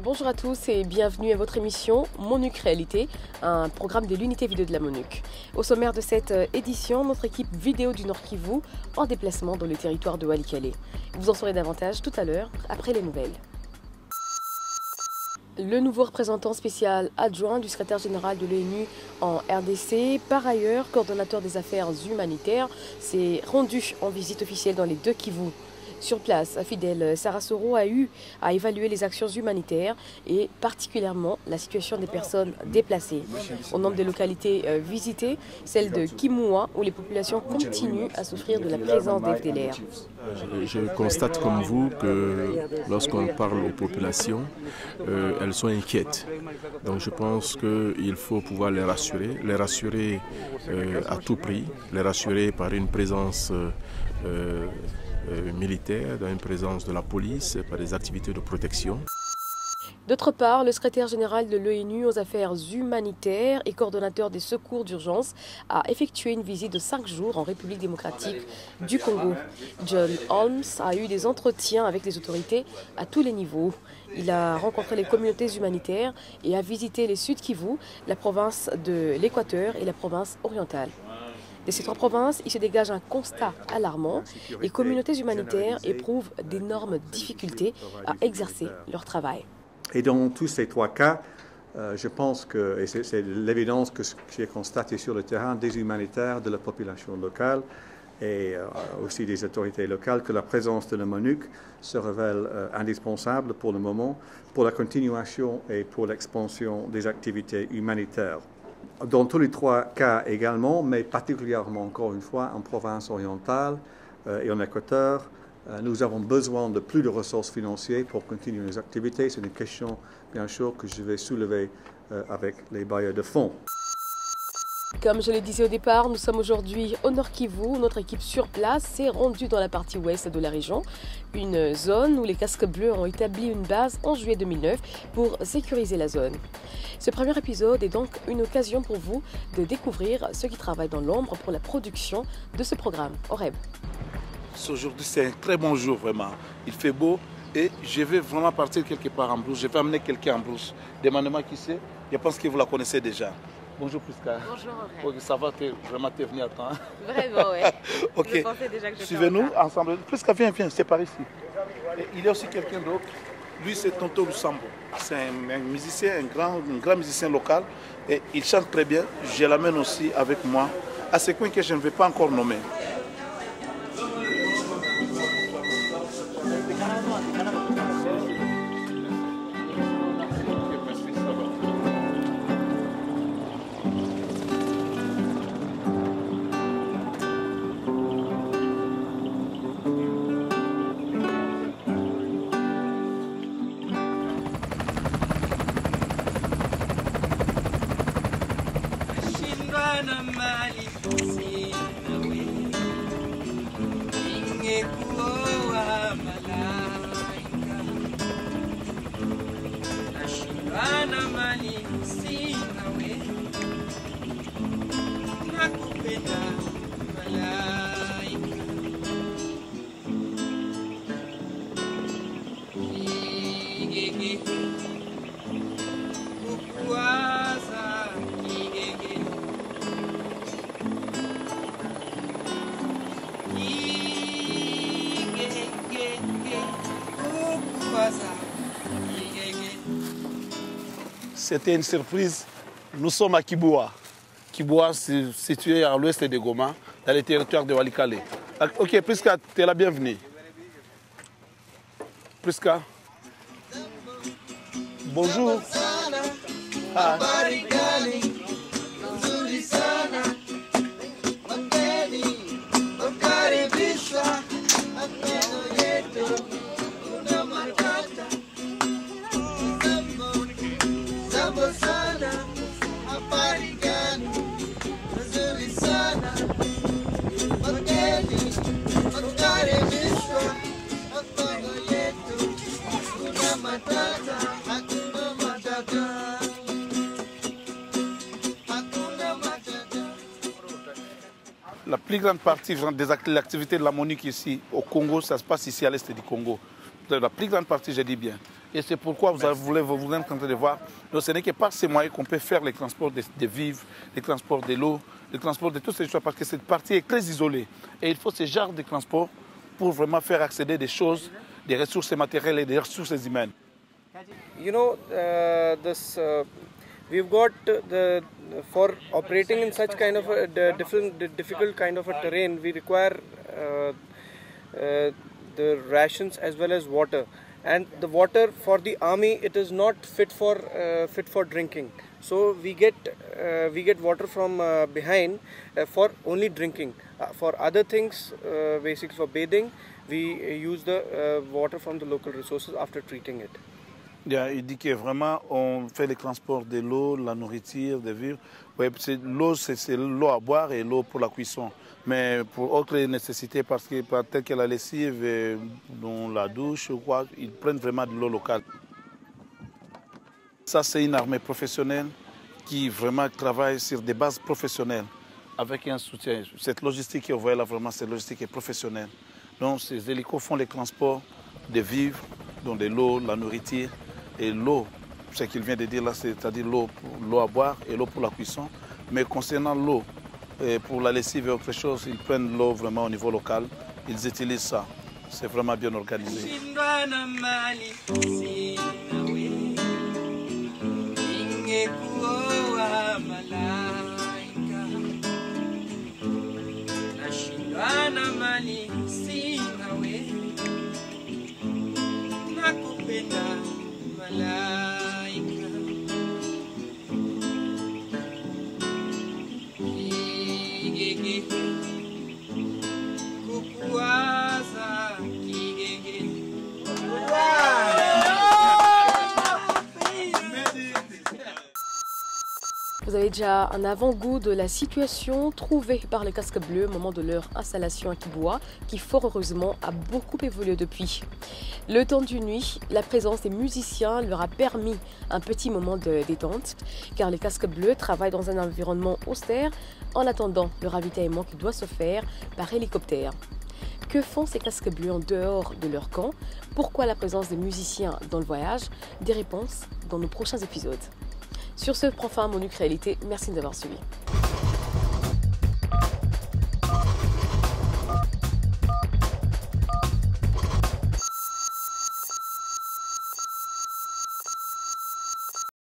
Bonjour à tous et bienvenue à votre émission MONUC Réalité, un programme de l'unité vidéo de la MONUC. Au sommaire de cette édition, notre équipe vidéo du Nord Kivu en déplacement dans le territoire de Walikale. Vous en saurez davantage tout à l'heure après les nouvelles. Le nouveau représentant spécial adjoint du secrétaire général de l'ONU en RDC, par ailleurs coordonnateur des affaires humanitaires, s'est rendu en visite officielle dans les deux Kivu. Sur place, Fidel Sarasoro a eu à évaluer les actions humanitaires et particulièrement la situation des personnes déplacées. Au nombre des localités visitées, celle de Kimua, où les populations continuent à souffrir de la présence des FDLR. Je constate comme vous que lorsqu'on parle aux populations, elles sont inquiètes. Donc je pense qu'il faut pouvoir les rassurer à tout prix, les rassurer par une présence militaire, dans une présence de la police, par des activités de protection. D'autre part, le secrétaire général de l'ONU aux affaires humanitaires et coordonnateur des secours d'urgence a effectué une visite de 5 jours en République démocratique du Congo. John Holmes a eu des entretiens avec les autorités à tous les niveaux. Il a rencontré les communautés humanitaires et a visité les Sud Kivu, la province de l'Équateur et la province orientale. De ces trois provinces, il se dégage un constat alarmant. Les communautés humanitaires éprouvent d'énormes difficultés à exercer leur travail. Et dans tous ces trois cas, je pense que, et c'est l'évidence que j'ai constatée sur le terrain des humanitaires, de la population locale et aussi des autorités locales, que la présence de la MONUC se révèle indispensable pour le moment, pour la continuation et pour l'expansion des activités humanitaires. Dans tous les trois cas également, mais particulièrement encore une fois en province orientale et en Équateur, nous avons besoin de plus de ressources financières pour continuer nos activités. C'est une question, bien sûr, que je vais soulever avec les bailleurs de fonds. Comme je le disais au départ, nous sommes aujourd'hui au Nord Kivu. Notre équipe sur place s'est rendue dans la partie ouest de la région, une zone où les casques bleus ont établi une base en juillet 2009 pour sécuriser la zone. Ce premier épisode est donc une occasion pour vous de découvrir ceux qui travaillent dans l'ombre pour la production de ce programme. Horeb. Aujourd'hui, c'est un très bon jour, vraiment. Il fait beau et je vais vraiment partir quelque part en brousse. Je vais amener quelqu'un en brousse. Demandez-moi qui c'est. Je pense que vous la connaissez déjà. Bonjour Prisca. Bonjour Horeb. Okay, ça va, vraiment t'es venu à temps. Vraiment, oui. Ok. Je pensais déjà que je suivez-nous ensemble. Prisca, viens, c'est par ici. Et il y a aussi quelqu'un d'autre. Lui, c'est Tonto Lusambo. C'est un musicien, un grand musicien local. Et il chante très bien. Je l'amène aussi avec moi à ce coin que je ne vais pas encore nommer. C'était une surprise. Nous sommes à Kiboua. Kiboua, c'est situé à l'ouest de Goma, dans le territoire de Walikale. Ok, Prisca, tu es la bienvenue. Prisca. Bonjour. Ah. La plus grande partie des activités de la MONUC ici au Congo, ça se passe ici à l'est du Congo. La plus grande partie, je dis bien. Et c'est pourquoi vous êtes en train de voir. Donc ce n'est que par ces moyens qu'on peut faire les transports des vivres, les transports de l'eau, les transports de toutes ces choses, parce que cette partie est très isolée. Et il faut ce genre de transport pour vraiment faire accéder des choses, des ressources matérielles et des ressources humaines. You know, we've got for operating in such kind of a difficult kind of a terrain, we require the rations as well as water. And the water for the army, it is not fit for drinking. So we get water from behind for only drinking. For other things, basically for bathing, we use the water from the local resources after treating it. Yeah, il dit que vraiment on fait les transports de l'eau, la nourriture, des vivres. Ouais, l'eau, c'est l'eau à boire et l'eau pour la cuisson. Mais pour autres nécessités, parce que tel que la lessive, dans la douche ou quoi, ils prennent vraiment de l'eau locale. Ça, c'est une armée professionnelle qui vraiment travaille sur des bases professionnelles avec un soutien. Cette logistique que vous voyez là, vraiment, cette logistique est professionnelle. Donc, ces hélicos font les transports de vivres, donc de l'eau, la nourriture et l'eau. Ce qu'il vient de dire là, c'est-à-dire l'eau à boire et l'eau pour la cuisson. Mais concernant l'eau, pour la lessive et autre chose, ils prennent l'eau vraiment au niveau local. Ils utilisent ça. C'est vraiment bien organisé. Vous avez déjà un avant-goût de la situation trouvée par les casques bleus au moment de leur installation à Kiboua, qui fort heureusement a beaucoup évolué depuis. Le temps d'une nuit, la présence des musiciens leur a permis un petit moment de détente, car les casques bleus travaillent dans un environnement austère en attendant le ravitaillement qui doit se faire par hélicoptère. Que font ces casques bleus en dehors de leur camp? Pourquoi la présence des musiciens dans le voyage? Des réponses dans nos prochains épisodes. Sur ce, prend fin à Monu Réalité. Merci de nous avoir suivis.